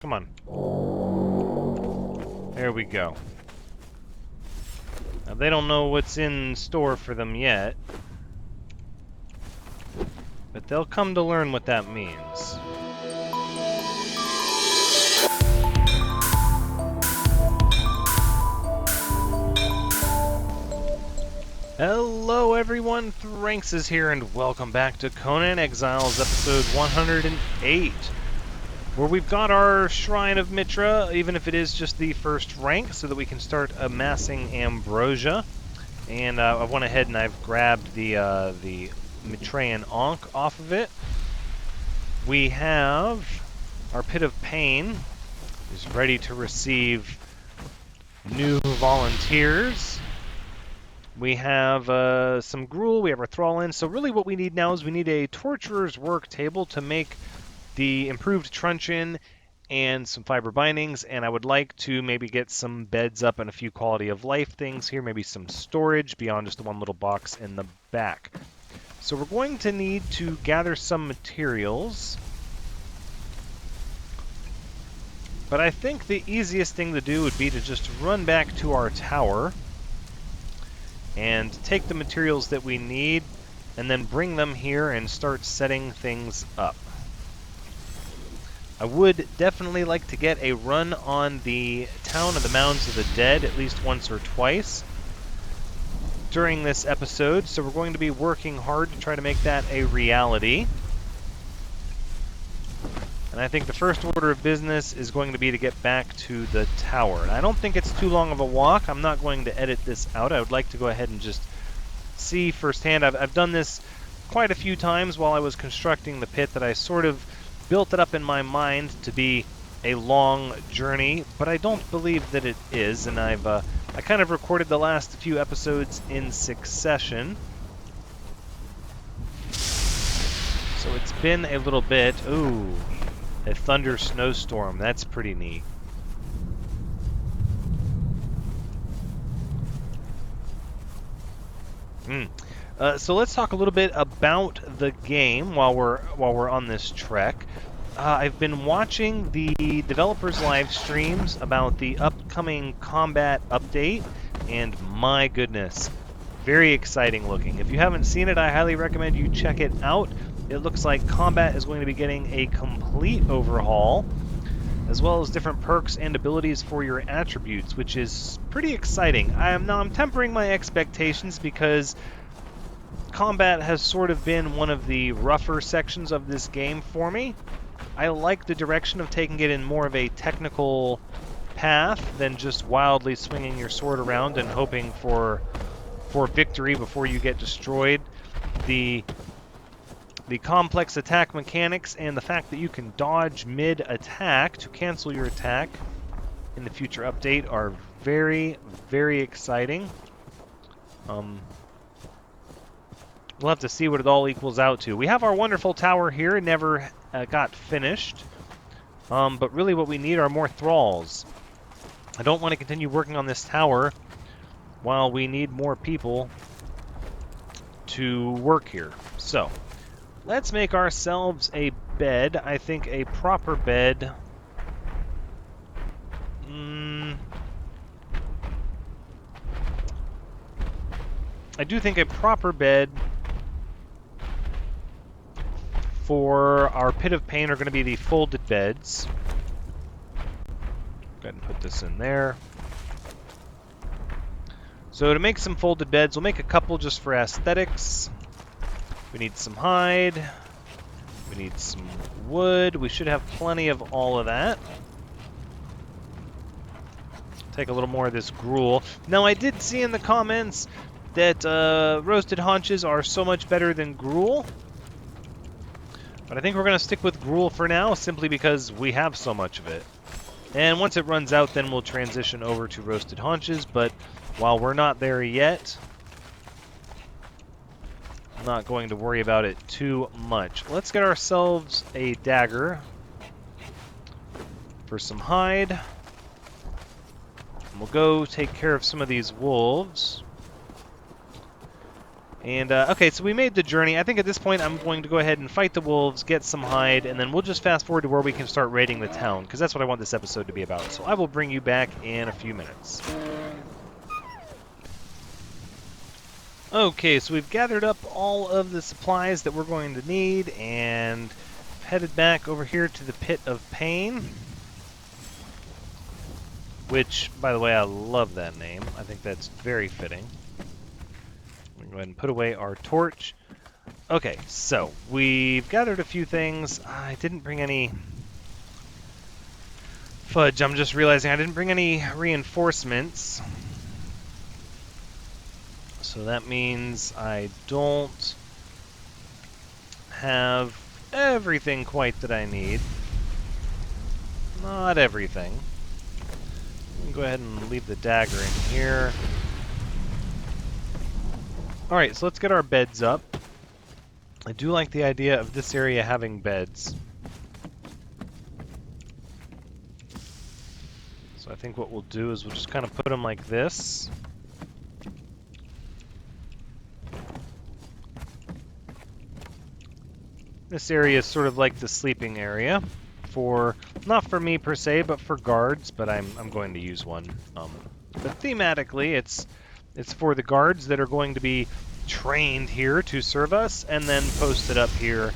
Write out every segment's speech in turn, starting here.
Come on. There we go. Now, they don't know what's in store for them yet, but they'll come to learn what that means. Hello everyone, Thranxes here, and welcome back to Conan Exiles, episode 108, where we've got our Shrine of Mitra, even if it is just the first rank, so that we can start amassing ambrosia. And I went ahead and I've grabbed the Mitraean Ankh off of it. We have our Pit of Pain is ready to receive new volunteers. We have some gruel, we have our thrall in, so really what we need now is we need a Torturers Worktable to make the improved Truncheon and some fiber bindings, and I would like to maybe get some beds up and a few quality of life things here, maybe some storage beyond just the one little box in the back. So we're going to need to gather some materials, but I think the easiest thing to do would be to just run back to our tower and take the materials that we need and then bring them here and start setting things up. I would definitely like to get a run on the town of the Mounds of the Dead at least once or twice during this episode, so we're going to be working hard to try to make that a reality. And I think the first order of business is going to be to get back to the tower. And I don't think it's too long of a walk. I'm not going to edit this out. I would like to go ahead and just see firsthand. I've done this quite a few times while I was constructing the pit, that I sort of built it up in my mind to be a long journey, but I don't believe that it is. And I kind of recorded the last few episodes in succession. So it's been a little bit. Ooh. A thunder snowstorm, that's pretty neat. So let's talk a little bit about the game while we're on this trek. I've been watching the developers' live streams about the upcoming combat update, and my goodness, very exciting looking. If you haven't seen it, I highly recommend you check it out. It looks like combat is going to be getting a complete overhaul, as well as different perks and abilities for your attributes, which is pretty exciting. I'm tempering my expectations because combat has sort of been one of the rougher sections of this game for me. I like the direction of taking it in more of a technical path than just wildly swinging your sword around and hoping for victory before you get destroyed. The complex attack mechanics and the fact that you can dodge mid-attack to cancel your attack in the future update are very, very exciting. We'll have to see what it all equals out to. We have our wonderful tower here. It never got finished. But really what we need are more thralls. I don't want to continue working on this tower while we need more people to work here. So let's make ourselves a bed. I think a proper bed. I do think a proper bed for our Pit of Pain are going to be the folded beds. Go ahead and put this in there. So to make some folded beds, we'll make a couple just for aesthetics. We need some hide. We need some wood. We should have plenty of all of that. Take a little more of this gruel. Now, I did see in the comments that roasted haunches are so much better than gruel. But I think we're going to stick with gruel for now, simply because we have so much of it. And once it runs out, then we'll transition over to roasted haunches. But while we're not there yet, I'm not going to worry about it too much. Let's get ourselves a dagger for some hide. And we'll go take care of some of these wolves. And, okay, so we made the journey. I think at this point I'm going to go ahead and fight the wolves, get some hide, and then we'll just fast forward to where we can start raiding the town, because that's what I want this episode to be about. So I will bring you back in a few minutes. Okay, so we've gathered up all of the supplies that we're going to need, and headed back over here to the Pit of Pain. Which, by the way, I love that name. I think that's very fitting. We're going to go ahead and put away our torch. Okay, so we've gathered a few things. I didn't bring any... Fudge, I'm just realizing I didn't bring any reinforcements. So that means I don't have everything quite that I need. Not everything. Go ahead and leave the dagger in here. Alright, so let's get our beds up. I do like the idea of this area having beds. So I think what we'll do is we'll just kind of put them like this. This area is sort of like the sleeping area. For, not for me per se, but for guards, but I'm going to use one. But thematically, it's for the guards that are going to be trained here to serve us, and then posted up here.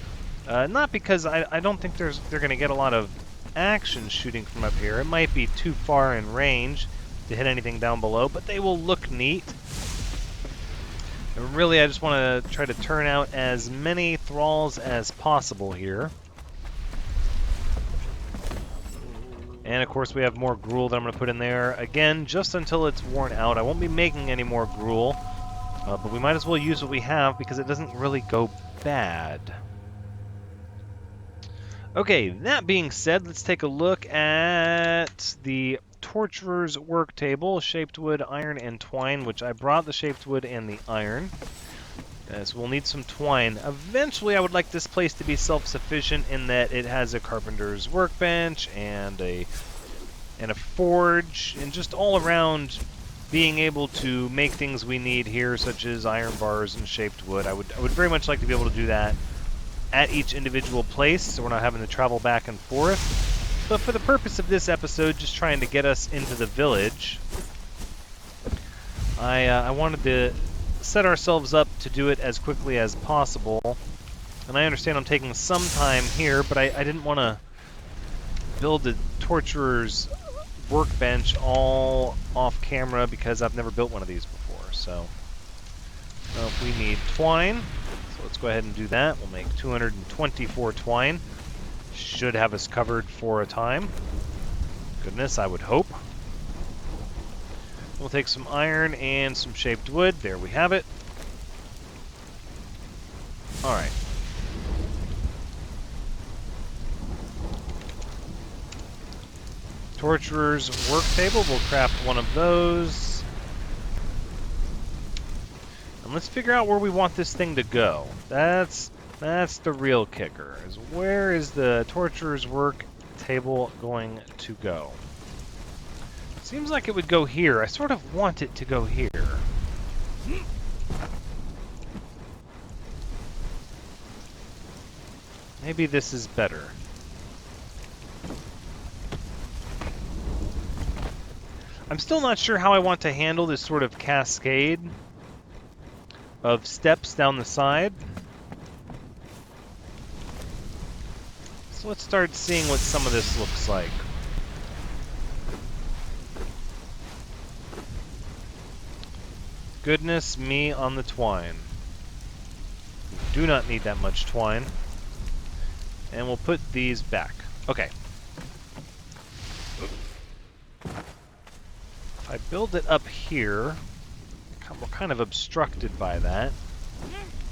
Not because I don't think they're going to get a lot of action shooting from up here. It might be too far in range to hit anything down below, but they will look neat. And really, I just want to try to turn out as many thralls as possible here. And of course we have more gruel that I'm going to put in there. Again, just until it's worn out. I won't be making any more gruel. But we might as well use what we have because it doesn't really go bad. Okay, that being said, let's take a look at the Torturers Worktable. Shaped wood, iron, and twine, which I brought the shaped wood and the iron. So we'll need some twine. Eventually, I would like this place to be self-sufficient in that it has a Carpenter's Workbench and a forge, and just all around being able to make things we need here, such as iron bars and shaped wood. I would very much like to be able to do that at each individual place, so we're not having to travel back and forth. But for the purpose of this episode, just trying to get us into the village, I wanted to set ourselves up to do it as quickly as possible. And I understand I'm taking some time here, but I didn't want to build the Torturers Workbench all off camera because I've never built one of these before. So we need twine, so let's go ahead and do that. We'll make 224 twine. Should have us covered for a time. Goodness, I would hope. We'll take some iron and some shaped wood. There we have it. Alright. Torturers Worktable. We'll craft one of those. And let's figure out where we want this thing to go. That's the real kicker. Is where is the Torturers Worktable going to go? Seems like it would go here. I sort of want it to go here. Maybe this is better. I'm still not sure how I want to handle this sort of cascade of steps down the side. So let's start seeing what some of this looks like. Goodness me on the twine. We do not need that much twine. And we'll put these back. Okay. If I build it up here, we're kind of obstructed by that.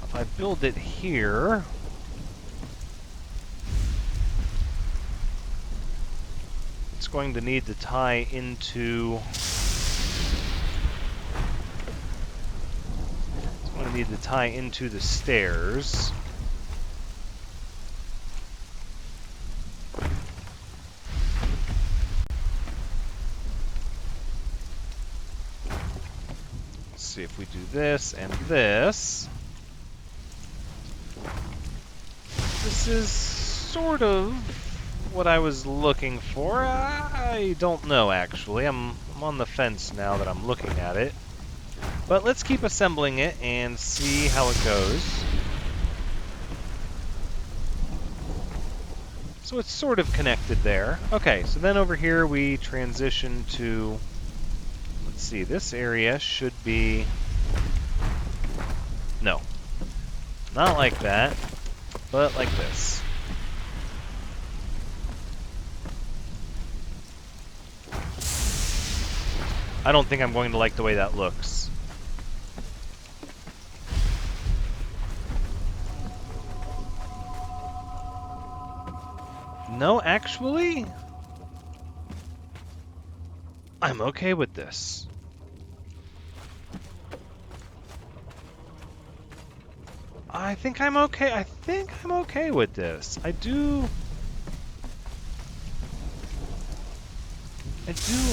If I build it here, it's going to need to tie into... need to tie into the stairs. Let's see if we do this and this. this is sort of what I was looking for. I don't know, actually. I'm on the fence now that I'm looking at it. But let's keep assembling it and see how it goes. So it's sort of connected there. Okay, so then over here we transition to... Let's see, this area should be... No. Not like that, but like this. I don't think I'm going to like the way that looks. No, actually, I'm okay with this. I think I'm okay. I think I'm okay with this. I do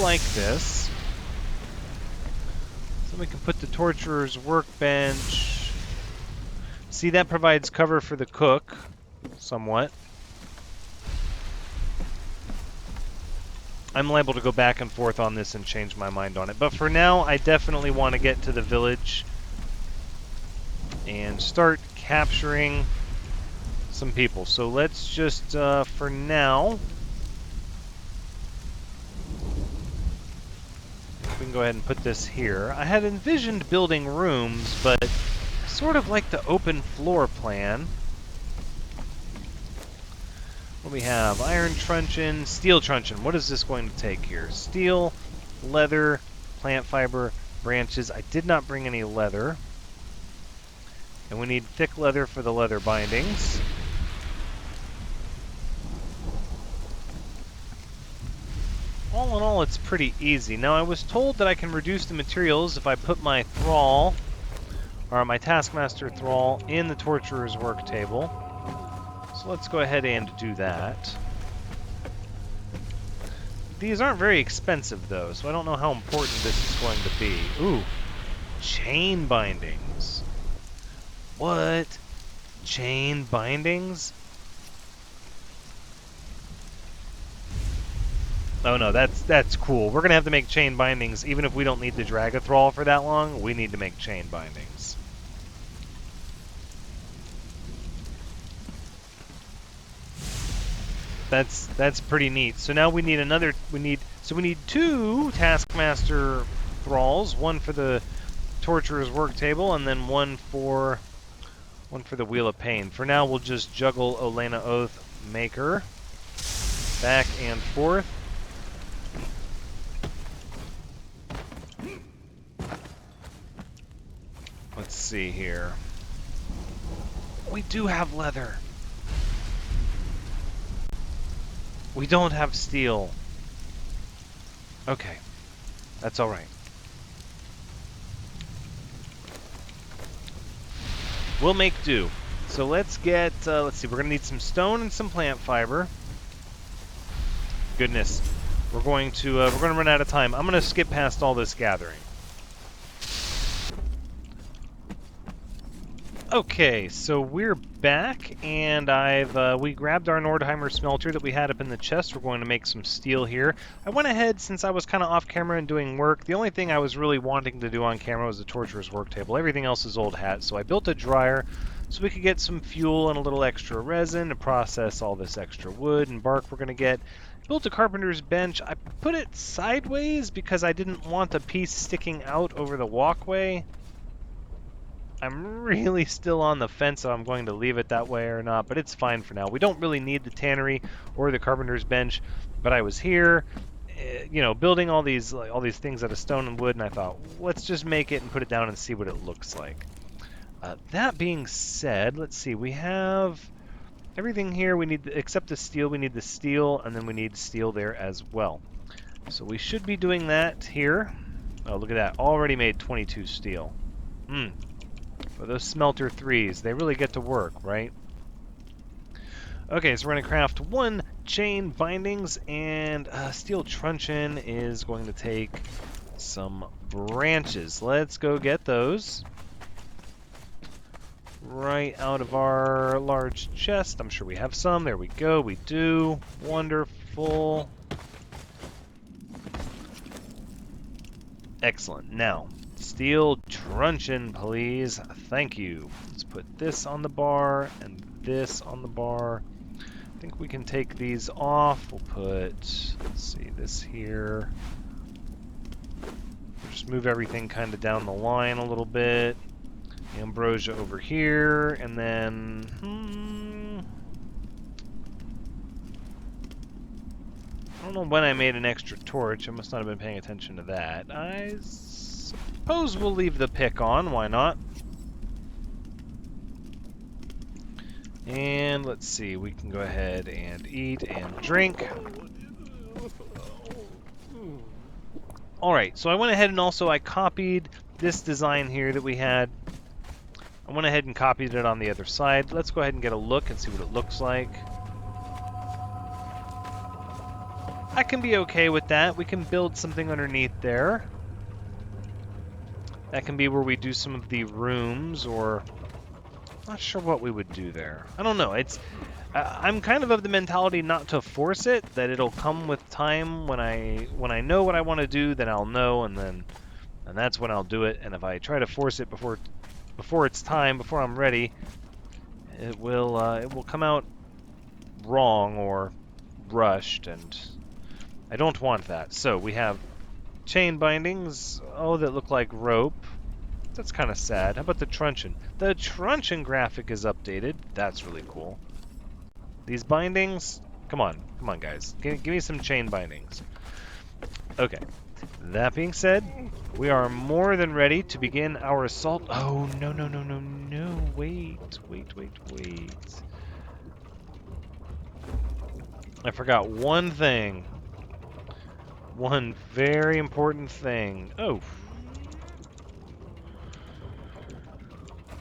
like this. So we can put the Torturers Workbench. See, that provides cover for the cook, somewhat. I'm liable to go back and forth on this and change my mind on it. But for now, I definitely want to get to the village and start capturing some people. So let's just, for now, we can go ahead and put this here. I had envisioned building rooms, but sort of like the open floor plan. What do we have? Iron truncheon, steel truncheon. What is this going to take here? Steel, leather, plant fiber, branches. I did not bring any leather. And we need thick leather for the leather bindings. All in all, it's pretty easy. Now, I was told that I can reduce the materials if I put my thrall, or my Taskmaster thrall, in the Torturer's Worktable. So let's go ahead and do that. These aren't very expensive, though, so I don't know how important this is going to be. Ooh, chain bindings. What? Chain bindings? Oh no, that's cool. We're gonna have to make chain bindings, even if we don't need the Dragathrall for that long. We need to make chain bindings. That's pretty neat. So now we need another. We need 2 Taskmaster thralls, one for the Torturer's Worktable, and then one for the Wheel of Pain. For now, we'll just juggle Olena Oath Maker back and forth. Let's see here. We do have leather. We don't have steel. Okay. That's alright. We'll make do. So let's get, let's see, we're going to need some stone and some plant fiber. Goodness. We're going to run out of time. I'm going to skip past all this gathering. Okay, so we're back, and we grabbed our Nordheimer smelter that we had up in the chest. We're going to make some steel here. I went ahead, since I was kind of off camera and doing work, the only thing I was really wanting to do on camera was the Torturer's Worktable. Everything else is old hat, so I built a dryer so we could get some fuel and a little extra resin to process all this extra wood and bark we're going to get. Built a carpenter's bench. I put it sideways because I didn't want a piece sticking out over the walkway. I'm really still on the fence if I'm going to leave it that way or not, but it's fine for now. We don't really need the tannery or the carpenter's bench, but I was here, you know, building all these things out of stone and wood, and I thought, let's just make it and put it down and see what it looks like. That being said, let's see, we have everything here. We need, except the steel, we need the steel, and then we need steel there as well. So we should be doing that here. Oh, look at that, already made 22 steel. Well, those smelter 3s, they really get to work, right? Okay, so we're going to craft 1 chain bindings, and steel truncheon is going to take some branches. Let's go get those. right out of our large chest. I'm sure we have some. There we go. We do. Wonderful. Excellent. Now, steel truncheon, please. Thank you. Let's put this on the bar and this on the bar. I think we can take these off. We'll put, let's see, this here. Just move everything kind of down the line a little bit. Ambrosia over here, and then... I don't know when I made an extra torch. I must not have been paying attention to that. I suppose we'll leave the pick on. Why not? And let's see. We can go ahead and eat and drink. Alright, so I went ahead and also I copied this design here that we had. I went ahead and copied it on the other side. Let's go ahead and get a look and see what it looks like. I can be okay with that. We can build something underneath there. That can be where we do some of the rooms, or... I'm not sure what we would do there. I don't know. It's... I'm kind of the mentality not to force it, that it'll come with time. When I know what I want to do, then I'll know, and that's when I'll do it. And if I try to force it before it's time, before I'm ready, it will come out wrong or rushed, and I don't want that. So we have chain bindings, that look like rope. That's kind of sad. How about the truncheon? The truncheon graphic is updated. That's really cool. These bindings, come on guys, give me some chain bindings. Okay, that being said, we are more than ready to begin our assault. Oh, no, wait. I forgot one thing. One very important thing. Oh.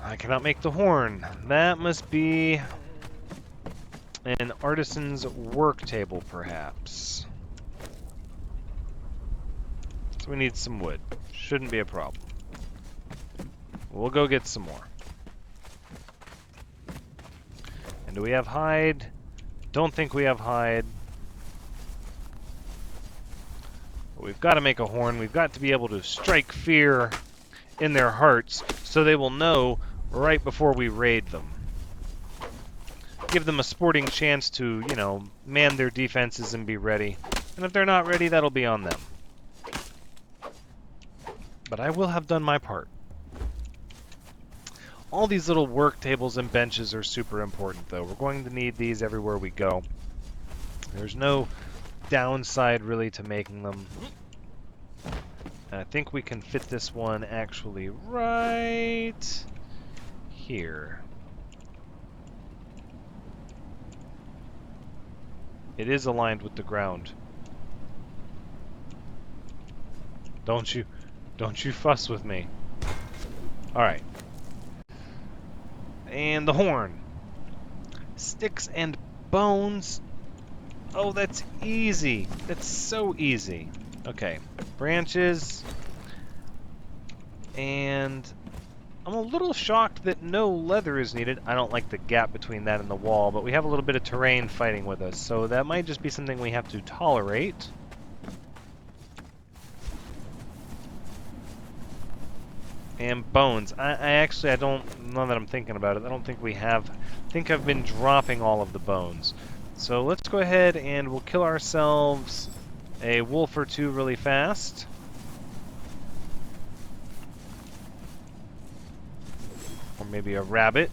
I cannot make the horn. That must be an artisan's work table, perhaps. So we need some wood. Shouldn't be a problem. We'll go get some more. And do we have hide? Don't think we have hide. But we've got to make a horn. We've got to be able to strike fear in their hearts so they will know right before we raid them. Give them a sporting chance to, man their defenses and be ready. And if they're not ready, that'll be on them. But I will have done my part. All these little work tables and benches are super important, though. We're going to need these everywhere we go. There's no downside, really, to making them. And I think we can fit this one actually right here. It is aligned with the ground. Don't you fuss with me. Alright. And the horn. Sticks and bones. Oh, that's easy. That's so easy. Okay. Branches. And I'm a little shocked that no leather is needed. I don't like the gap between that and the wall, but we have a little bit of terrain fighting with us, so that might just be something we have to tolerate. And bones. I don't, now that I'm thinking about it, I don't think we have, I think I've been dropping all of the bones. So let's go ahead and we'll kill ourselves a wolf or two really fast. Or maybe a rabbit.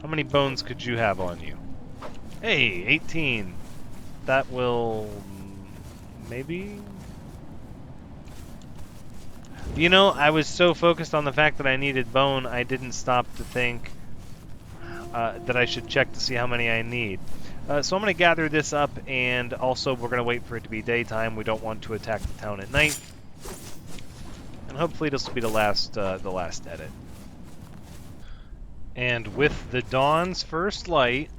How many bones could you have on you? Hey, 18. That will... maybe... I was so focused on the fact that I needed bone, I didn't stop to think that I should check to see how many I need. So I'm going to gather this up, and also we're going to wait for it to be daytime. We don't want to attack the town at night. And hopefully this will be the last edit. And with the dawn's first light,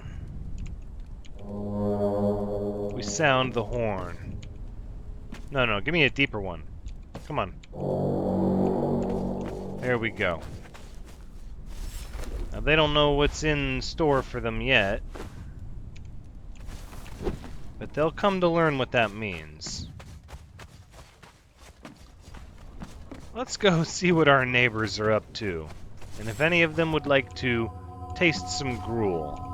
we sound the horn. No, give me a deeper one. Come on. There we go. Now, they don't know what's in store for them yet, but they'll come to learn what that means. Let's go see what our neighbors are up to, and if any of them would like to taste some gruel.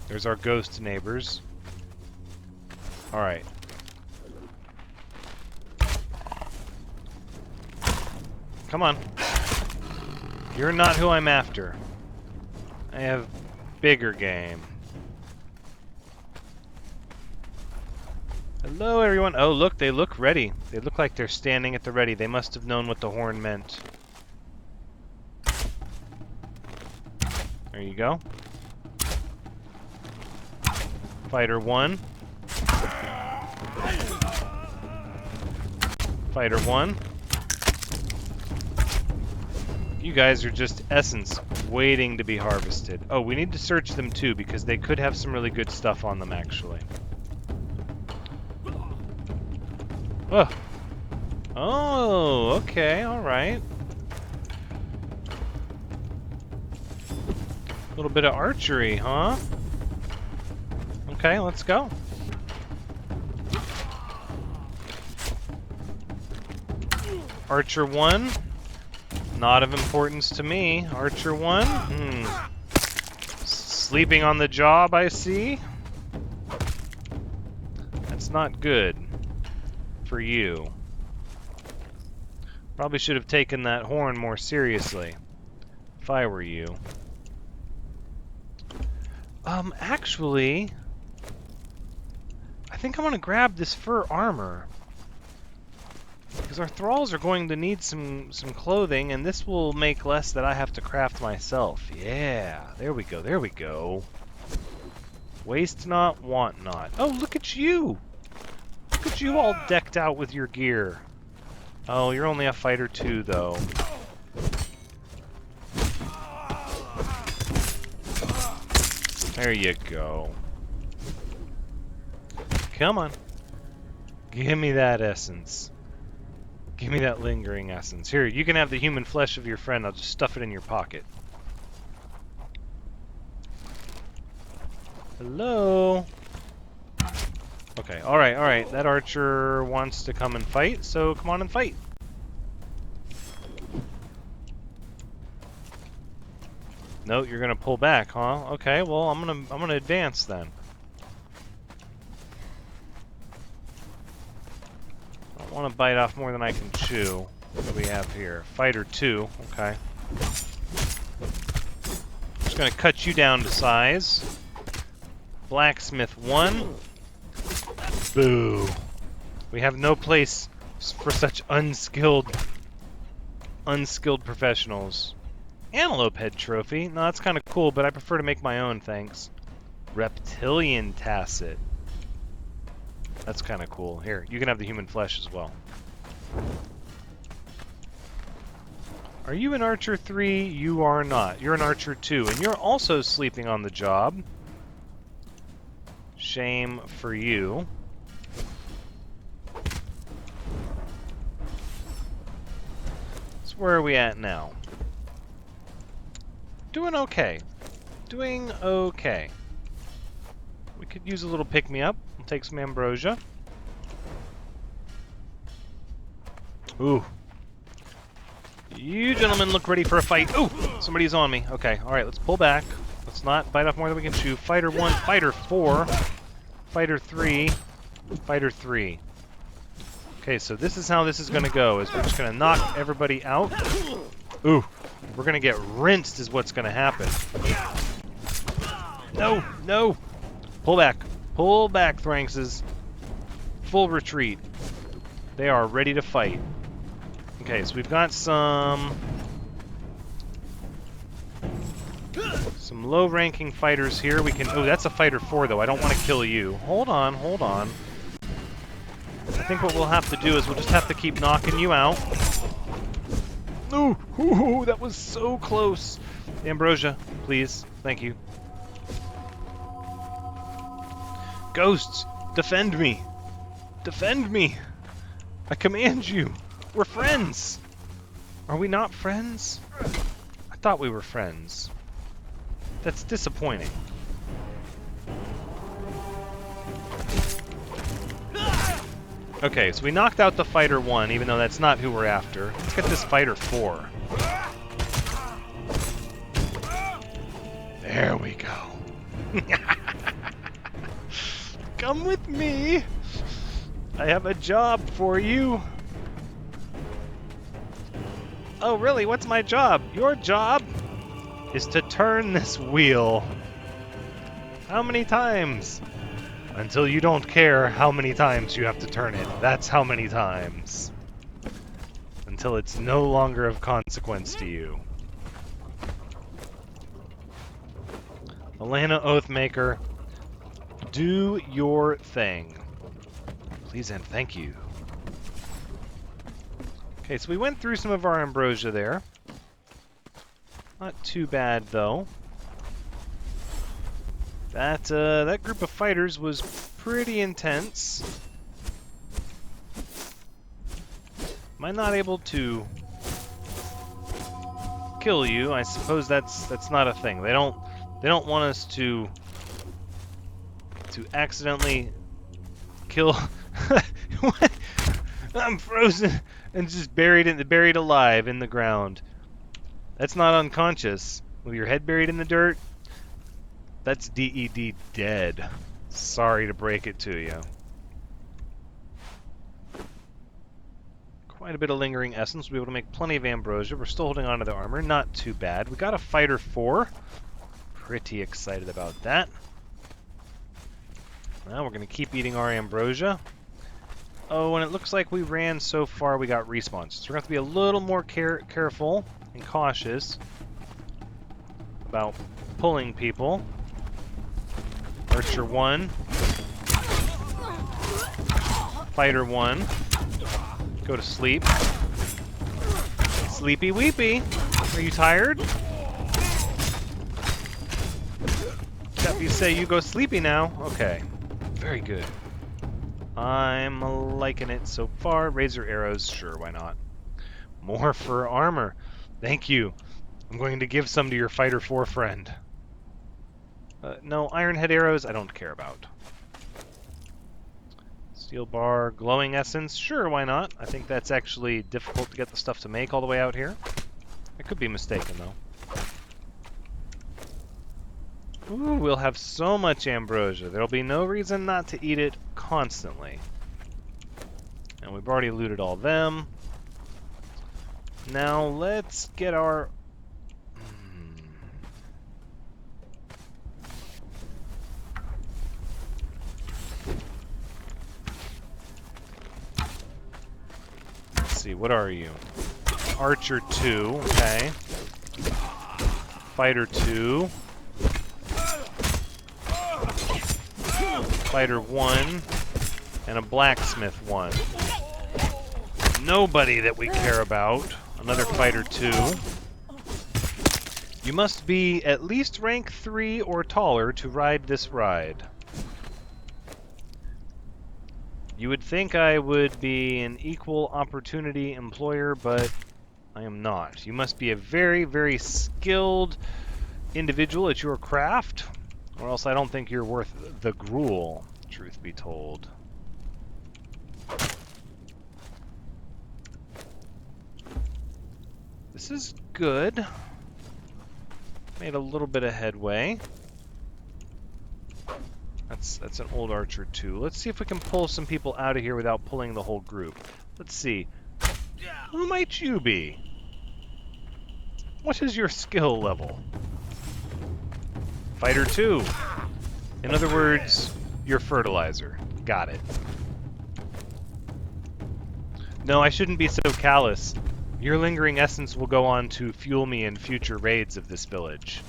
There's our ghost neighbors. Alright. Come on. You're not who I'm after. I have bigger game. Hello, everyone. Oh, look, they look ready. They look like they're standing at the ready. They must have known what the horn meant. There you go. Fighter 1. Fighter 1. You guys are just essence waiting to be harvested. Oh, we need to search them too because they could have some really good stuff on them actually. Oh. Oh, okay, alright. A little bit of archery, huh? Okay, let's go. Archer 1. Not of importance to me. Archer 1. Sleeping on the job, I see. That's not good for you. Probably should have taken that horn more seriously if I were you. Actually, I think I want to grab this fur armor. Because our thralls are going to need some clothing, and this will make less that I have to craft myself. Yeah, there we go, there we go. Waste not, want not. Oh, look at you! Look at you all decked out with your gear. Oh, you're only a fighter 2, though. There you go. Come on. Give me that essence. Give me that lingering essence. Here, you can have the human flesh of your friend. I'll just stuff it in your pocket. Hello? Okay, alright, alright. That archer wants to come and fight, so come on and fight. No, you're gonna pull back, huh? Okay, well, I'm gonna advance then. I don't want to bite off more than I can chew. What do we have here? Fighter 2, okay. Just gonna cut you down to size. Blacksmith 1. Boo. We have no place for such unskilled professionals. Antelope head trophy. No, that's kind of cool, but I prefer to make my own, thanks. Reptilian tacet. That's kind of cool. Here, you can have the human flesh as well. Are you an Archer 3? You are not. You're an Archer 2, and you're also sleeping on the job. Shame for you. So where are we at now? Doing okay. Doing okay. We could use a little pick-me-up. We'll take some ambrosia. Ooh. You gentlemen look ready for a fight. Ooh! Somebody's on me. Okay, alright, let's pull back. Let's not bite off more than we can chew. Fighter 1, Fighter 4, Fighter 3, Fighter 3. Okay, so this is how this is going to go, is we're just going to knock everybody out. Ooh. We're going to get rinsed is what's going to happen. No! No! Pull back. Pull back, Thranxes. Full retreat. They are ready to fight. Okay, so we've got some low-ranking fighters here. We can... Oh, that's a Fighter 4, though. I don't want to kill you. Hold on, hold on. I think what we'll have to do is we'll just have to keep knocking you out. Ooh, ooh, that was so close. Ambrosia, please. Thank you. Ghosts, defend me. Defend me. I command you! We're friends! Are we not friends? I thought we were friends. That's disappointing. Okay, so we knocked out the Fighter 1, even though that's not who we're after. Let's get this Fighter 4. There we go. Come with me! I have a job for you! Oh, really? What's my job? Your job is to turn this wheel. How many times? Until you don't care how many times you have to turn it. That's how many times. Until it's no longer of consequence to you. Alana Oathmaker, do your thing. Please and thank you. Okay, so we went through some of our ambrosia there. Not too bad, though. That group of fighters was pretty intense. Am I not able to kill you? I suppose that's not a thing. They don't want us to accidentally kill. What? I'm frozen and just buried alive in the ground. That's not unconscious. With your head buried in the dirt, that's DED, dead. Sorry to break it to you. Quite a bit of lingering essence. We'll be able to make plenty of ambrosia. We're still holding on to the armor. Not too bad. We got a Fighter 4. Pretty excited about that. Now we're going to keep eating our ambrosia. Oh, and it looks like we ran so far we got respawns. So we're going to have to be a little more careful and cautious about pulling people. Archer 1. Fighter 1. Go to sleep. Sleepy weepy. Are you tired? Except you say you go sleepy now. Okay. Very good. I'm liking it so far. Razor arrows, sure, why not? More for armor. Thank you. I'm going to give some to your Fighter 4 friend. No, iron head arrows, I don't care about. Steel bar, glowing essence, sure, why not? I think that's actually difficult to get the stuff to make all the way out here. I could be mistaken, though. Ooh, we'll have so much ambrosia. There'll be no reason not to eat it constantly. And we've already looted all them. Now let's get our... Let's see, what are you? Archer 2, okay. Fighter 2. Fighter 1, and a Blacksmith 1. Nobody that we care about. Another Fighter 2. You must be at least rank 3 or taller to ride this ride. You would think I would be an equal opportunity employer, but I am not. You must be a very, very skilled individual at your craft, or else I don't think you're worth the gruel, truth be told. This is good. Made a little bit of headway. That's an old Archer 2. Let's see if we can pull some people out of here without pulling the whole group. Let's see. Who might you be? What is your skill level? Fighter 2. In other words, you're fertilizer. Got it. No, I shouldn't be so callous. Your lingering essence will go on to fuel me in future raids of this village.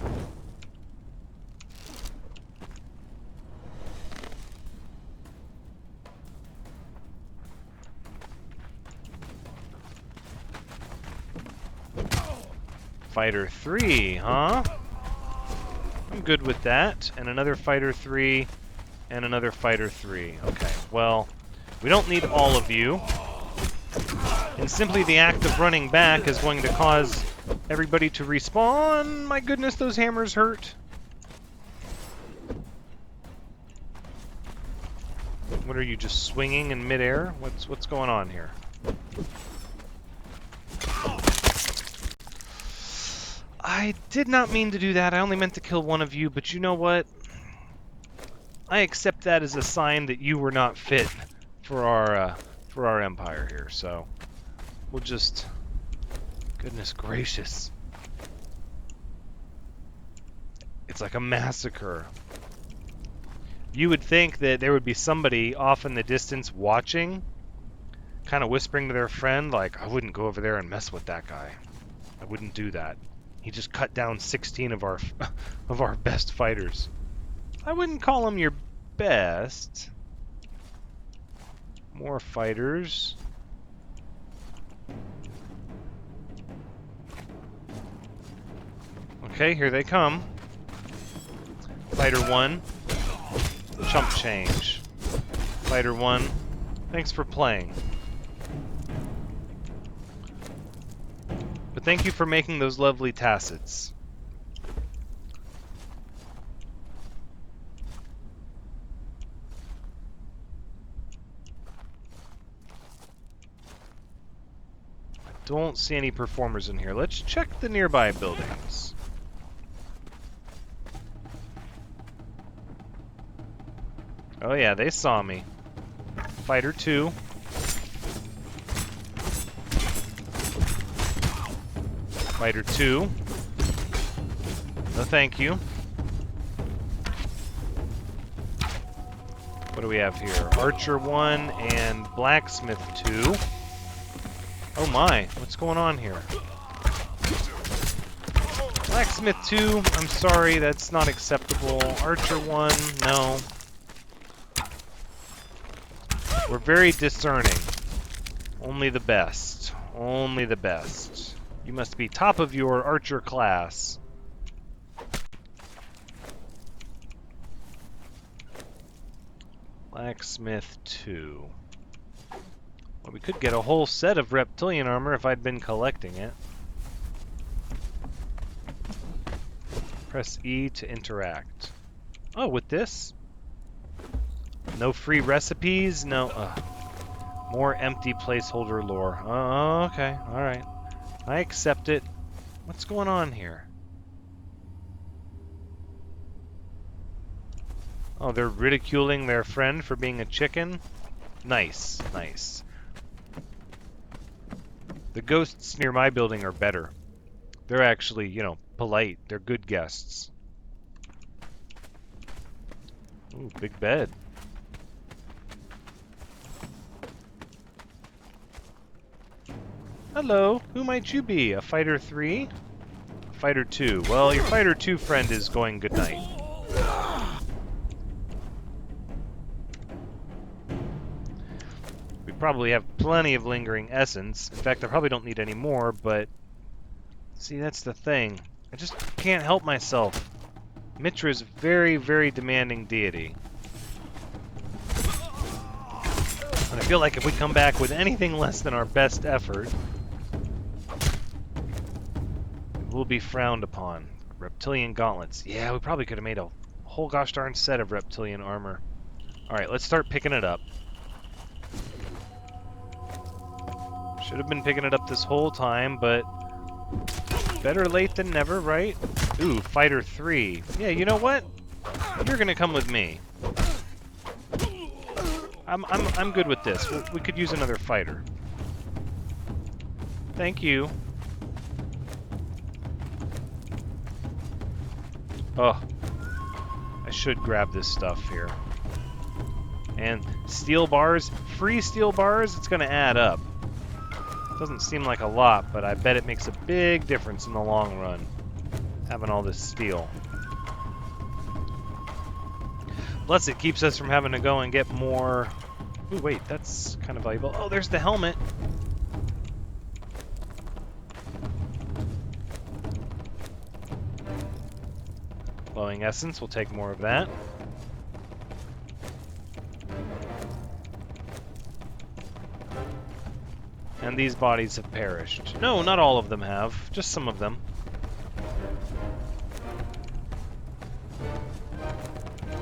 Fighter 3, huh? I'm good with that. And another Fighter 3, and another Fighter 3. Okay, well, we don't need all of you. And simply the act of running back is going to cause everybody to respawn. My goodness, those hammers hurt. What are you, just swinging in midair? What's going on here? I did not mean to do that. I only meant to kill one of you, but you know what? I accept that as a sign that you were not fit for our empire here. So we'll just... Goodness gracious. It's like a massacre. You would think that there would be somebody off in the distance watching, kind of whispering to their friend, like, I wouldn't go over there and mess with that guy. I wouldn't do that. He just cut down 16 of our best fighters. I wouldn't call him your best. More fighters. Okay, here they come. Fighter 1. Chump change. Fighter 1. Thanks for playing. But thank you for making those lovely tacits. I don't see any performers in here. Let's check the nearby buildings. Oh yeah, they saw me. Fighter 2. Fighter 2. No thank you. What do we have here? Archer 1 and Blacksmith 2. Oh my, what's going on here? Blacksmith 2, I'm sorry, that's not acceptable. Archer 1, no. We're very discerning. Only the best. Only the best. You must be top of your archer class. Blacksmith 2. Well, we could get a whole set of reptilian armor if I'd been collecting it. Press E to interact. Oh, with this? No free recipes? No. More empty placeholder lore. Oh, okay. Alright. I accept it. What's going on here? Oh, they're ridiculing their friend for being a chicken? Nice. Nice. The ghosts near my building are better. They're actually, you know, polite. They're good guests. Ooh, big bed. Hello, who might you be? A Fighter 3? A Fighter 2. Well, your Fighter 2 friend is going goodnight. We probably have plenty of lingering essence. In fact, I probably don't need any more, but... See, that's the thing. I just can't help myself. Mitra is a very, very demanding deity. And I feel like if we come back with anything less than our best effort, will be frowned upon. Reptilian gauntlets. Yeah, we probably could have made a whole gosh darn set of reptilian armor. Alright, let's start picking it up. Should have been picking it up this whole time, but better late than never, right? Ooh, Fighter 3. Yeah, you know what? You're gonna come with me. I'm good with this. We could use another fighter. Thank you. Oh, I should grab this stuff here. And steel bars, free steel bars, it's going to add up. Doesn't seem like a lot, but I bet it makes a big difference in the long run, having all this steel. Plus it keeps us from having to go and get more... Ooh, wait, that's kind of valuable. Oh, there's the helmet. Glowing essence, we'll take more of that. And these bodies have perished. No, not all of them have. Just some of them.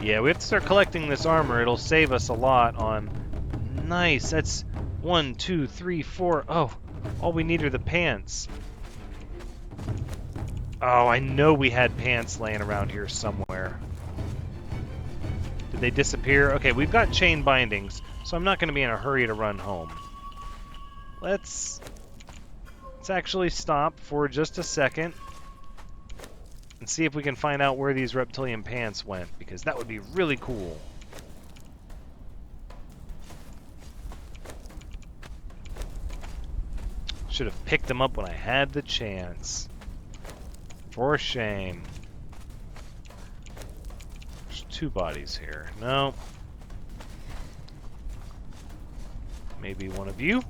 Yeah, we have to start collecting this armor. It'll save us a lot on... Nice, that's 1, 2, 3, 4. Oh, all we need are the pants. Oh, I know we had pants laying around here somewhere. Did they disappear? Okay, we've got chain bindings, so I'm not going to be in a hurry to run home. Let's actually stop for just a second and see if we can find out where these reptilian pants went, because that would be really cool. Should have picked them up when I had the chance. For shame. There's 2 bodies here. No. Maybe one of you?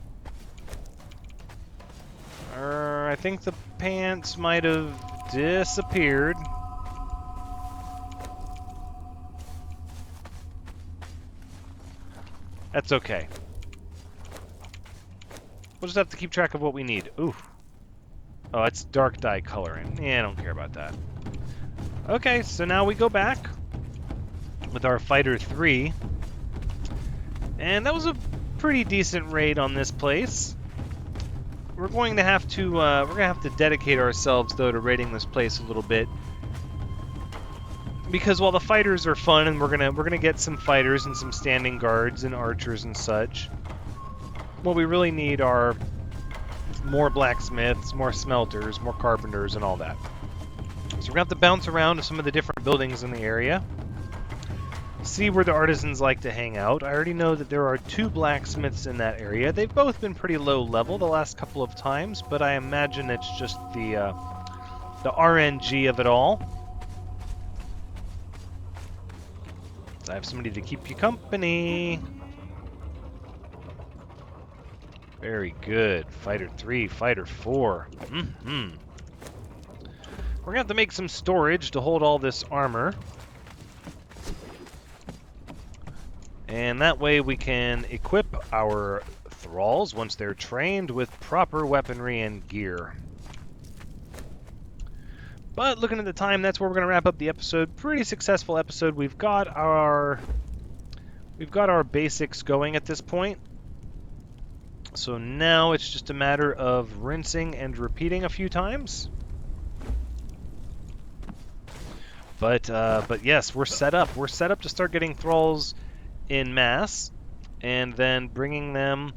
I think the pants might have disappeared. That's okay. We'll just have to keep track of what we need. Ooh. Oh, it's dark dye coloring. Yeah, I don't care about that. Okay, so now we go back with our Fighter 3. And that was a pretty decent raid on this place. We're going to have to dedicate ourselves though to raiding this place a little bit, because while the fighters are fun and we're gonna get some fighters and some standing guards and archers and such, what we really need are more blacksmiths, more smelters, more carpenters, and all that. So we're gonna have to bounce around to some of the different buildings in the area, see where the artisans like to hang out. I already know that there are 2 blacksmiths in that area. They've both been pretty low level the last couple of times, but I imagine it's just the RNG of it all. I have somebody to keep you company. Very good. Fighter 3, Fighter 4. We're gonna have to make some storage to hold all this armor. And that way we can equip our thralls once they're trained with proper weaponry and gear. But looking at the time, that's where we're going to wrap up the episode. Pretty successful episode. We've got our basics going at this point. So now it's just a matter of rinsing and repeating a few times. But yes, we're set up. We're set up to start getting thralls in mass, and then bringing them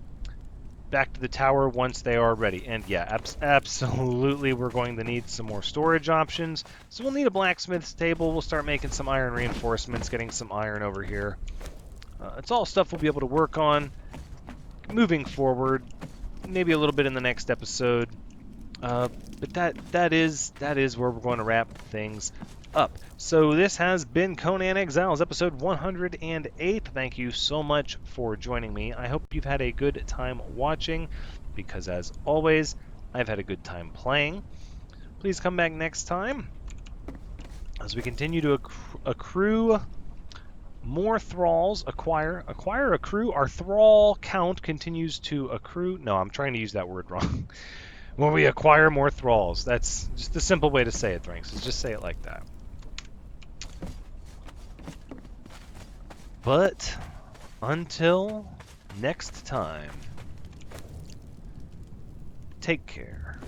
back to the tower once they are ready. And yeah, absolutely, we're going to need some more storage options. So we'll need a blacksmith's table. We'll start making some iron reinforcements, getting some iron over here. It's all stuff we'll be able to work on moving forward, maybe a little bit in the next episode. But that is where we're going to wrap things up. So this has been Conan Exiles, episode 108. Thank you so much for joining me. I hope you've had a good time watching, because as always, I've had a good time playing. Please come back next time as we continue to accrue more thralls. Acquire, accrue. Our thrall count continues to accrue. No, I'm trying to use that word wrong. When we acquire more thralls. That's just the simple way to say it, Thranxes. Just say it like that. But until next time, take care.